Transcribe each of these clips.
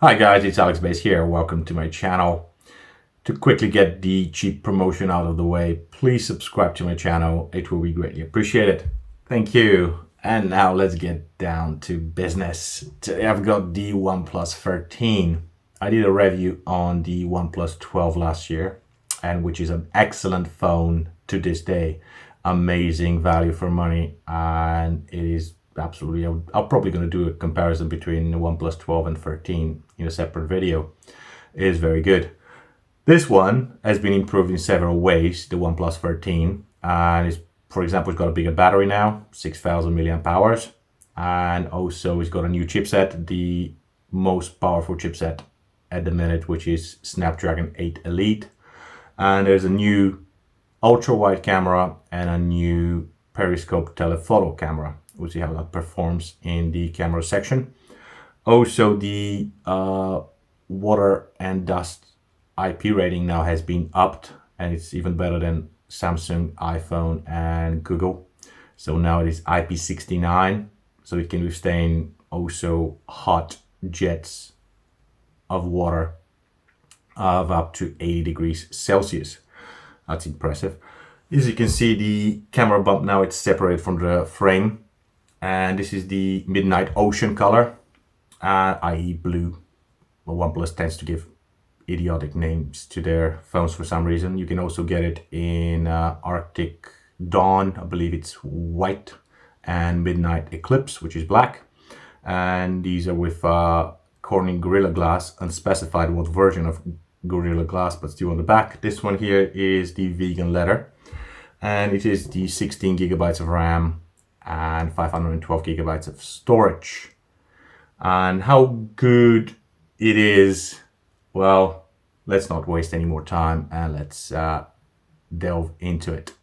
Hi guys, it's Alex Base here. Welcome to my channel. To quickly get the cheap promotion out of the way, please subscribe to my channel. It will be greatly appreciated. Thank you. And now let's get down to business. Today I've got the OnePlus 13. I did a review on the OnePlus 12 last year, and which is an excellent phone to this day. Amazing value for money, and it is absolutely, I'm probably going to do a comparison between the OnePlus 12 and 13 in a separate video. It is very good. This one has been improved in several ways, the OnePlus 13, and it's, for example, it's got a bigger battery now, 6,000 milliamp hours, and also it's got a new chipset, the most powerful chipset at the minute, which is Snapdragon 8 Elite, and there's a new ultra wide camera and a new periscope telephoto camera. We'll see how that performs in the camera section. Also, the water and dust IP rating now has been upped, and it's even better than Samsung, iPhone, and Google. So now it is IP69, so it can withstand also hot jets of water of up to 80 degrees Celsius. That's impressive. As you can see, the camera bump now it's separated from the frame, and this is the Midnight Ocean color, i.e. blue. Well, OnePlus tends to give idiotic names to their phones for some reason. You can also get it in Arctic Dawn, I believe it's white, and Midnight Eclipse, which is black. And these are with Corning Gorilla Glass, unspecified what version of Gorilla Glass, but still on the back. This one here is the vegan leather, and it is the 16 gigabytes of RAM and 512 gigabytes of storage. And how good it is, well, let's not waste any more time and let's delve into it.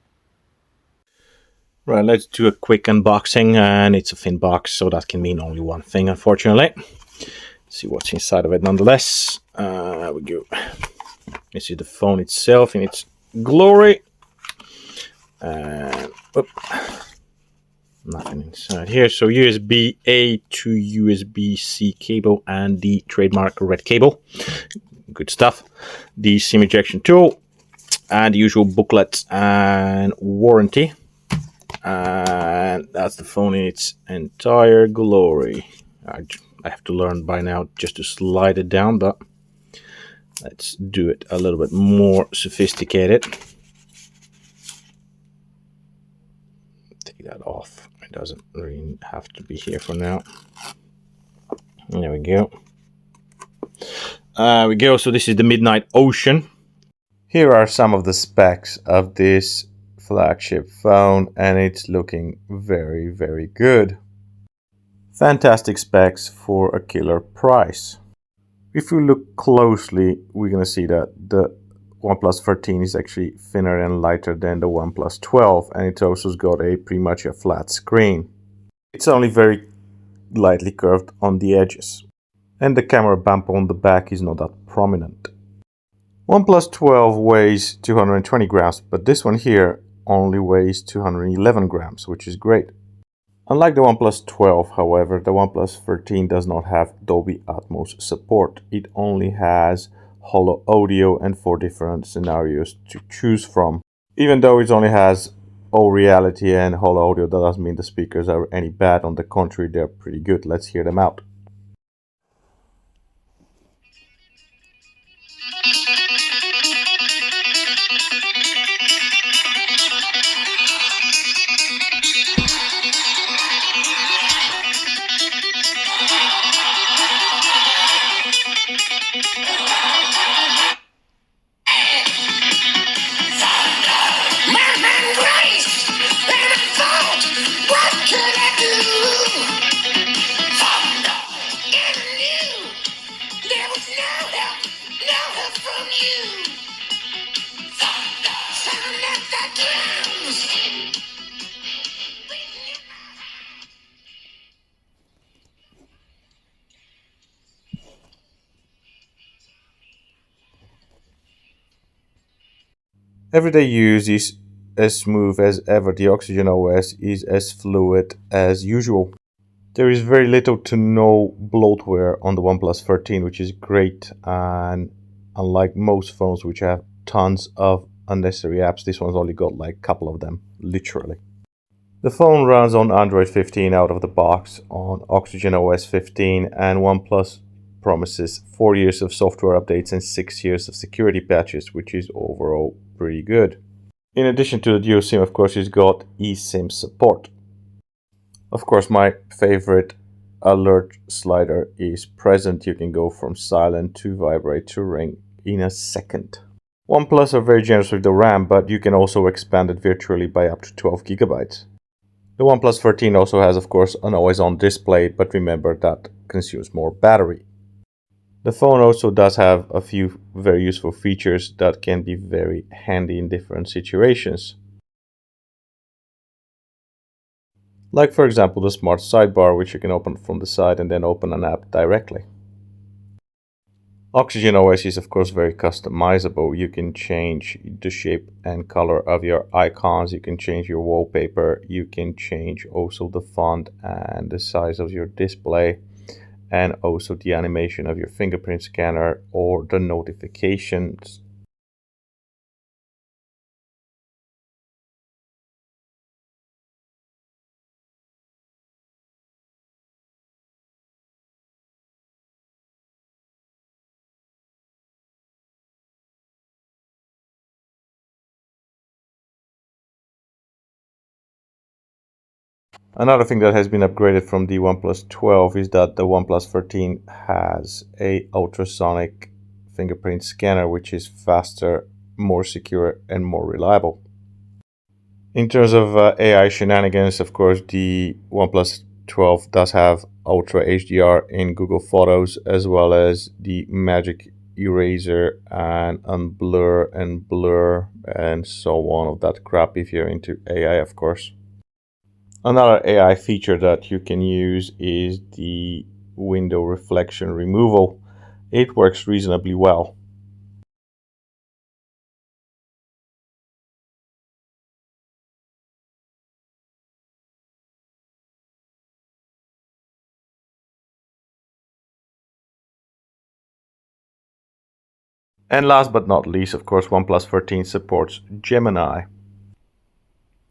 Right, let's do a quick unboxing, and it's a thin box, so that can mean only one thing, unfortunately. Let's see what's inside of it nonetheless. There we go. This is the phone itself in its glory. And nothing inside here. So USB-A to USB-C cable and the trademark red cable. Good stuff. The SIM ejection tool and the usual booklet and warranty. And that's the phone in its entire glory. I have to learn by now just to slide it down, but let's do it a little bit more sophisticated. Take that off. It doesn't really have to be here for now. There we go. So this is the Midnight Ocean. Here are some of the specs of this flagship phone, and it's looking very, very good. Fantastic specs for a killer price. If we look closely, we're going to see that the OnePlus 13 is actually thinner and lighter than the OnePlus 12, and it's also got pretty much a flat screen. It's only very lightly curved on the edges, and the camera bump on the back is not that prominent. OnePlus 12 weighs 220 grams, but this one here only weighs 211 grams, which is great. Unlike the OnePlus 12, however, the OnePlus 13 does not have Dolby Atmos support. It only has holo audio and 4 different scenarios to choose from. Even though it only has all reality and holo audio, that doesn't mean the speakers are any bad. On the contrary, they're pretty good. Let's hear them out. Everyday use is as smooth as ever. The Oxygen OS is as fluid as usual. There is very little to no bloatware on the OnePlus 13, which is great, and unlike most phones which have tons of unnecessary apps, this one's only got like a couple of them, literally. The phone runs on Android 15 out of the box on Oxygen OS 15, and OnePlus promises 4 years of software updates and 6 years of security patches, which is overall pretty good. In addition to the dual SIM, of course, it's got eSIM support. Of course, my favorite alert slider is present. You can go from silent to vibrate to ring in a second. OnePlus are very generous with the RAM, but you can also expand it virtually by up to 12 gigabytes. The OnePlus 13 also has, of course, an always-on display, but remember that consumes more battery. The phone also does have a few very useful features that can be very handy in different situations. Like, for example, the smart sidebar, which you can open from the side and then open an app directly. Oxygen OS is, of course, very customizable. You can change the shape and color of your icons, you can change your wallpaper, you can change also the font and the size of your display, and also the animation of your fingerprint scanner or the notifications. Another thing that has been upgraded from the OnePlus 12 is that the OnePlus 13 has a ultrasonic fingerprint scanner, which is faster, more secure, and more reliable. In terms of AI shenanigans, of course, the OnePlus 12 does have Ultra HDR in Google Photos, as well as the magic eraser and unblur and blur and so on of that crap if you're into AI, of course. Another AI feature that you can use is the window reflection removal. It works reasonably well. And last but not least, of course, OnePlus 13 supports Gemini.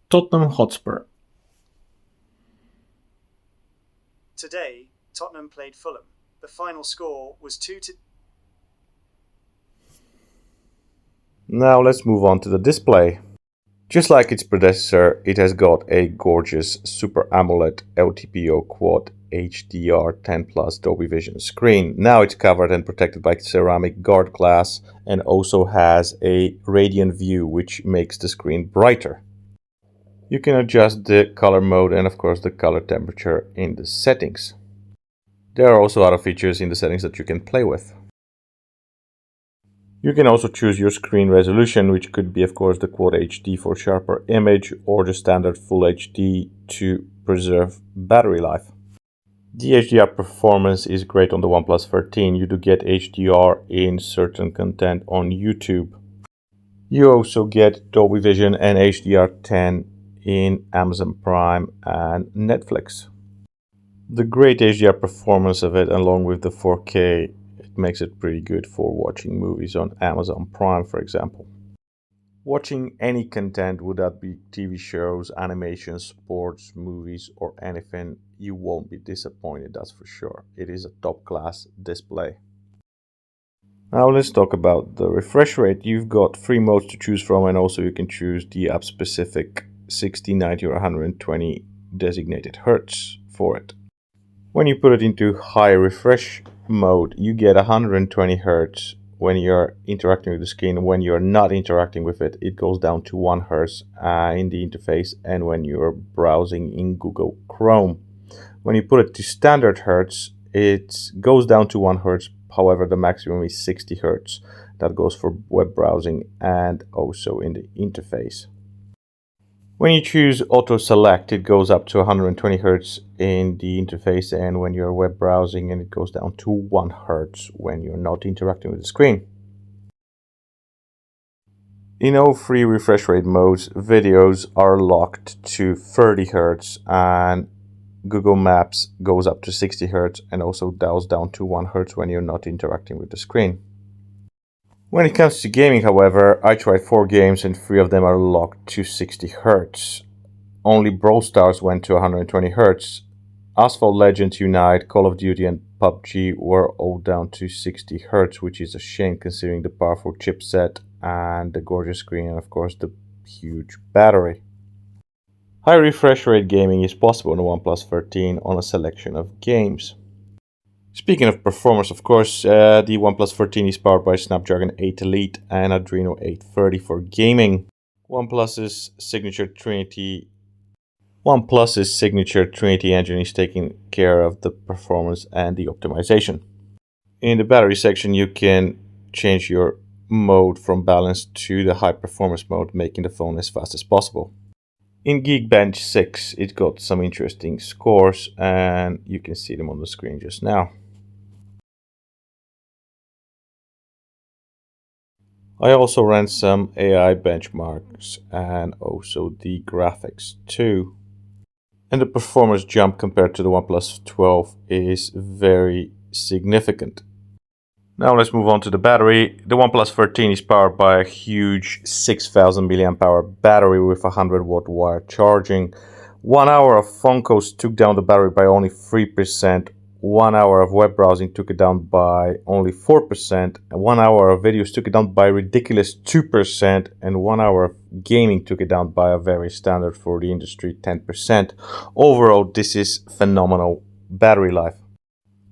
Tottenham Hotspur. Today, Tottenham played Fulham. The final score was 2-2. Now let's move on to the display. Just like its predecessor, it has got a gorgeous Super AMOLED LTPO Quad HDR 10 Plus Dolby Vision screen. Now it's covered and protected by ceramic guard glass and also has a radiant view, which makes the screen brighter. You can adjust the color mode and of course the color temperature in the settings. There are also other features in the settings that you can play with. You can also choose your screen resolution, which could be, of course, the Quad HD for sharper image or the standard Full HD to preserve battery life. The HDR performance is great on the OnePlus 13. You do get HDR in certain content on YouTube. You also get Dolby Vision and HDR10 in Amazon Prime and Netflix. The great HDR performance of it, along with the 4K, it makes it pretty good for watching movies on Amazon Prime, for example. Watching any content, would that be TV shows, animations, sports, movies, or anything, you won't be disappointed, that's for sure. It is a top-class display. Now let's talk about the refresh rate. You've got 3 modes to choose from, and also you can choose the app-specific 60, 90, or 120 designated hertz for it. When you put it into high refresh mode, you get 120 Hz when you're interacting with the screen. When you're not interacting with it, it goes down to 1 Hz in the interface, and when you're browsing in Google Chrome. When you put it to standard Hertz, it goes down to 1 Hz. However, the maximum is 60 Hz. That goes for web browsing and also in the interface. When you choose auto select, it goes up to 120 Hz in the interface, and when you're web browsing, and it goes down to 1 Hz when you're not interacting with the screen. In all 3 refresh rate modes, videos are locked to 30 Hz, and Google Maps goes up to 60 Hz and also dials down to 1 Hz when you're not interacting with the screen. When it comes to gaming, however, I tried 4 games and 3 of them are locked to 60 Hz. Only Brawl Stars went to 120 Hz. Asphalt Legends Unite, Call of Duty and PUBG were all down to 60 Hz, which is a shame considering the powerful chipset and the gorgeous screen and of course the huge battery. High refresh rate gaming is possible on the OnePlus 13 on a selection of games. Speaking of performance, of course, the OnePlus 13 is powered by Snapdragon 8 Elite and Adreno 830 for gaming. OnePlus's signature Trinity engine is taking care of the performance and the optimization. In the battery section, you can change your mode from balanced to the high performance mode, making the phone as fast as possible. In Geekbench 6, it got some interesting scores and you can see them on the screen just now. I also ran some AI benchmarks and also the graphics too. And the performance jump compared to the OnePlus 12 is very significant. Now let's move on to the battery. The OnePlus 13 is powered by a huge 6000 mAh battery with 100 watt wire charging. 1 hour of phone calls took down the battery by only 3%. 1 hour of web browsing took it down by only 4%. And 1 hour of videos took it down by a ridiculous 2%. And 1 hour of gaming took it down by a very standard for the industry 10%. Overall, this is phenomenal battery life.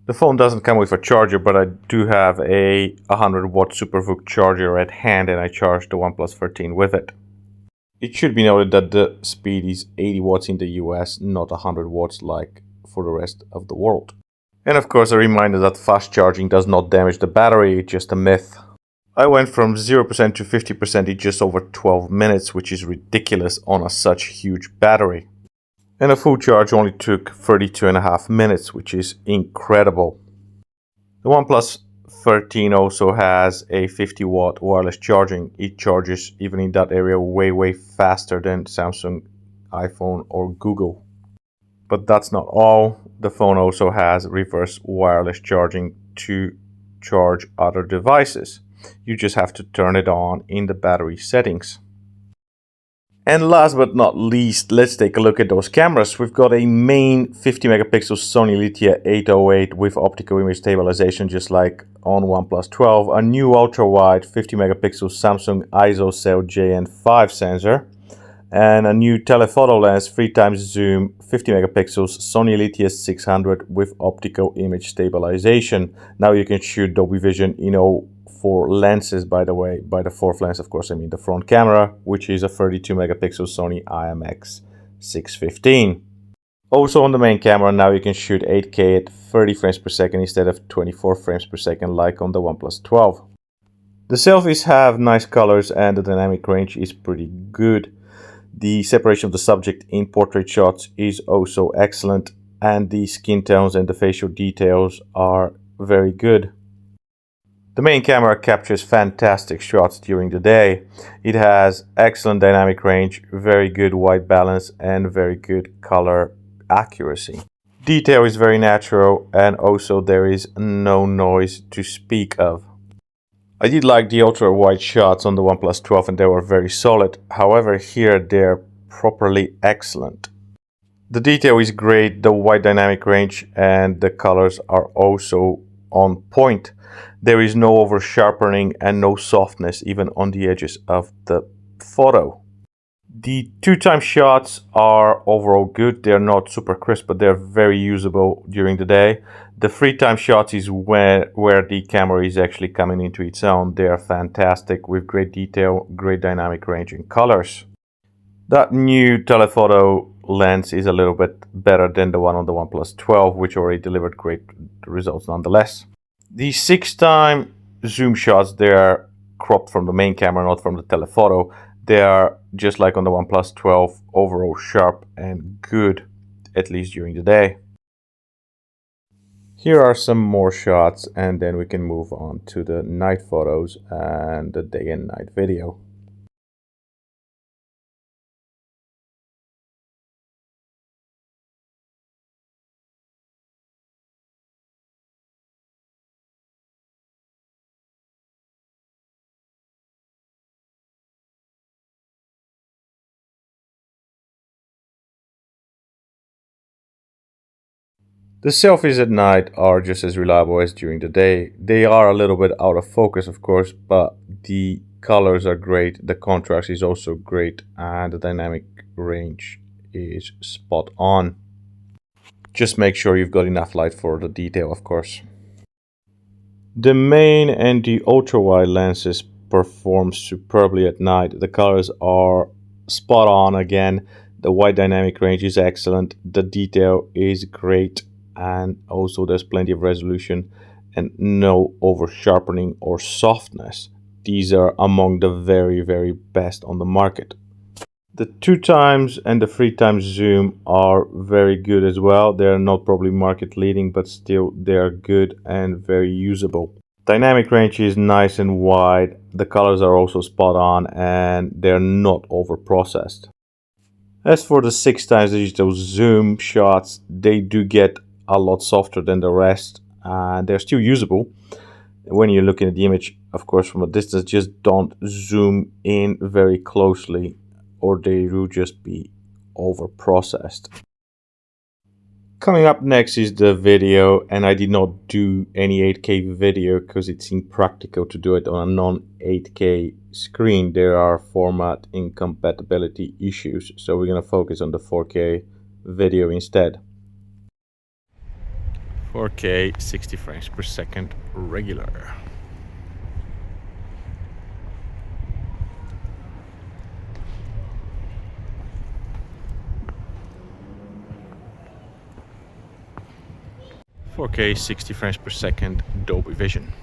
The phone doesn't come with a charger, but I do have a 100 watt SuperVOOC charger at hand and I charged the OnePlus 13 with it. It should be noted that the speed is 80 watts in the US, not 100 watts like for the rest of the world. And of course a reminder that fast charging does not damage the battery, it's just a myth. I went from 0% to 50% in just over 12 minutes, which is ridiculous on such huge battery. And a full charge only took 32.5 minutes, which is incredible. The OnePlus 13 also has a 50 watt wireless charging. It charges even in that area way faster than Samsung, iPhone or Google. But that's not all. The phone also has reverse wireless charging to charge other devices. You just have to turn it on in the battery settings. And last but not least, let's take a look at those cameras. We've got a main 50 megapixel Sony Lithia 808 with optical image stabilization just like on OnePlus 12, a new ultra-wide 50 megapixel Samsung ISOCELL JN5 sensor, and a new telephoto lens 3x zoom 50 megapixels Sony Lithia 600 with optical image stabilization. Now you can shoot Dolby Vision in all 4 lenses, by the way. By the 4th lens, of course, I mean the front camera, which is a 32 megapixel Sony IMX 615. Also on the main camera, now you can shoot 8K at 30 frames per second instead of 24 frames per second like on the OnePlus 12. The selfies have nice colors and the dynamic range is pretty good. The separation of the subject in portrait shots is also excellent, and the skin tones and the facial details are very good. The main camera captures fantastic shots during the day. It has excellent dynamic range, very good white balance, and very good color accuracy. Detail is very natural, and also there is no noise to speak of. I did like the ultra-wide shots on the OnePlus 12 and they were very solid. However, here they're properly excellent. The detail is great, the wide dynamic range and the colors are also on point. There is no over sharpening and no softness even on the edges of the photo. The 2x shots are overall good. They're not super crisp, but they're very usable during the day. The 3x shots is where the camera is actually coming into its own. They are fantastic with great detail, great dynamic range and colors. That new telephoto lens is a little bit better than the one on the OnePlus 12, which already delivered great results nonetheless. The 6x zoom shots, they are cropped from the main camera, not from the telephoto. They are just like on the OnePlus 12, overall sharp and good, at least during the day. Here are some more shots and then we can move on to the night photos and the day and night video. The selfies at night are just as reliable as during the day. They are a little bit out of focus, of course, but the colors are great, the contrast is also great, and the dynamic range is spot on. Just make sure you've got enough light for the detail, of course. The main and the ultra-wide lenses perform superbly at night. The colors are spot on again. The wide dynamic range is excellent. The detail is great. And also there's plenty of resolution and no over sharpening or softness. These are among the very, very best on the market. The 2x and the 3x zoom are very good as well. They're not probably market leading, but still they're good and very usable. Dynamic range is nice and wide. The colors are also spot on and they're not over processed. As for the 6x digital zoom shots, they do get a lot softer than the rest and they're still usable. When you're looking at the image, of course, from a distance, just don't zoom in very closely or they will just be over processed. Coming up next is the video, and I did not do any 8K video because it seemed practical to do it on a non-8K screen. There are format incompatibility issues, so we're going to focus on the 4K video instead. 4K 60 frames per second regular. "4K 60 frames per second Dolby Vision."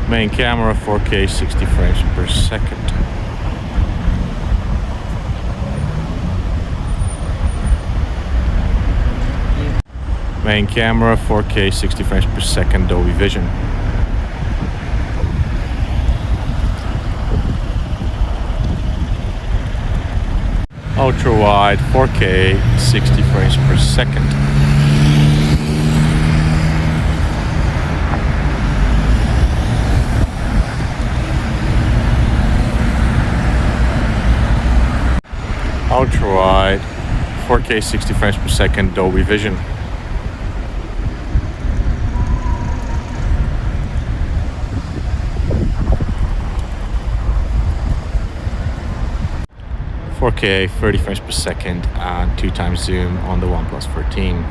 Main camera 4K 60 frames per second. Main camera 4K 60 frames per second Dolby Vision. Ultra wide 4K 60 frames per second. Ultra wide 4K 60 frames per second Dolby Vision. "4K 30 frames per second and 2x zoom on the OnePlus 13.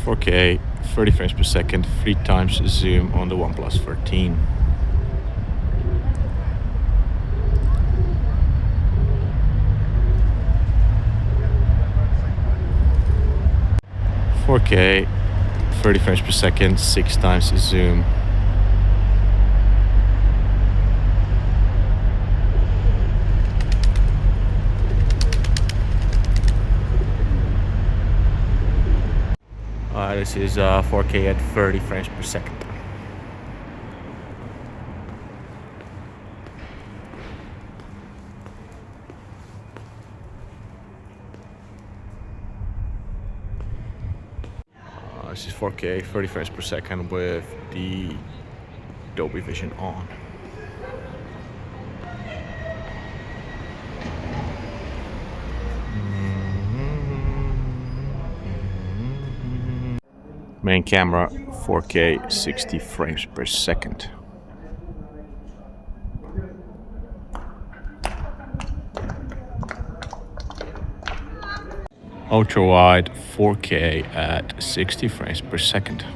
"4K 30 frames per second 3x zoom on the OnePlus 13. "4K 30 frames per second 6x zoom. This is 4K at 30 frames per second. This is 4K 30 frames per second with the Dolby Vision on. Main camera 4K 60 frames per second. Ultra wide 4K at 60 frames per second.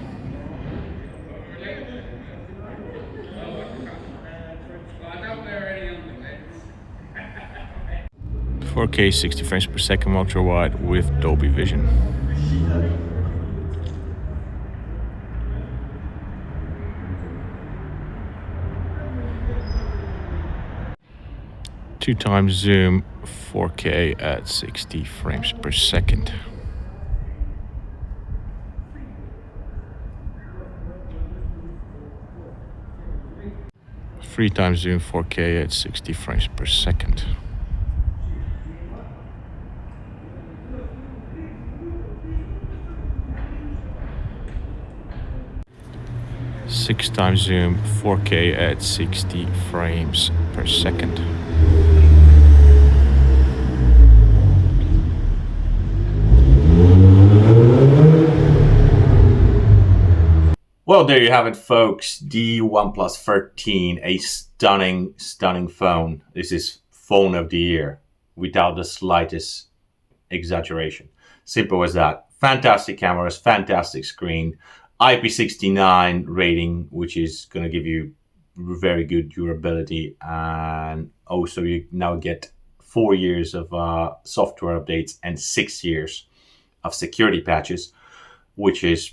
"4K 60 frames per second ultra wide with Dolby Vision. 2x zoom 4K at 60 frames per second. 3 times zoom, 4K at 60 frames per second. Six times zoom, 4K at 60 frames per second. Well, there you have it, folks. The OnePlus 13, a stunning, stunning phone. This is phone of the year, without the slightest exaggeration. Simple as that. Fantastic cameras, fantastic screen, IP69 rating, which is going to give you very good durability, and also you now get 4 years of software updates and 6 years of security patches, which is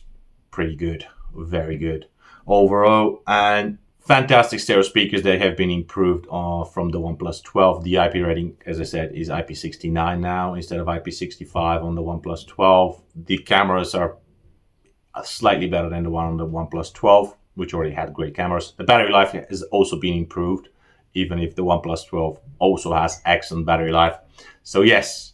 pretty good. Very good overall, and fantastic stereo speakers. They have been improved from the OnePlus 12. The IP rating, as I said, is IP69 now instead of IP65 on the OnePlus 12. The cameras are slightly better than the one on the OnePlus 12, which already had great cameras. The battery life has also been improved, even if the OnePlus 12 also has excellent battery life. So yes,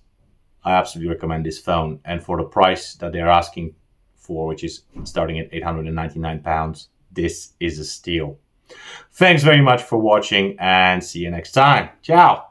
I absolutely recommend this phone, and for the price that they're asking for, which is starting at £899, this is a steal. Thanks very much for watching, and see you next time. Ciao.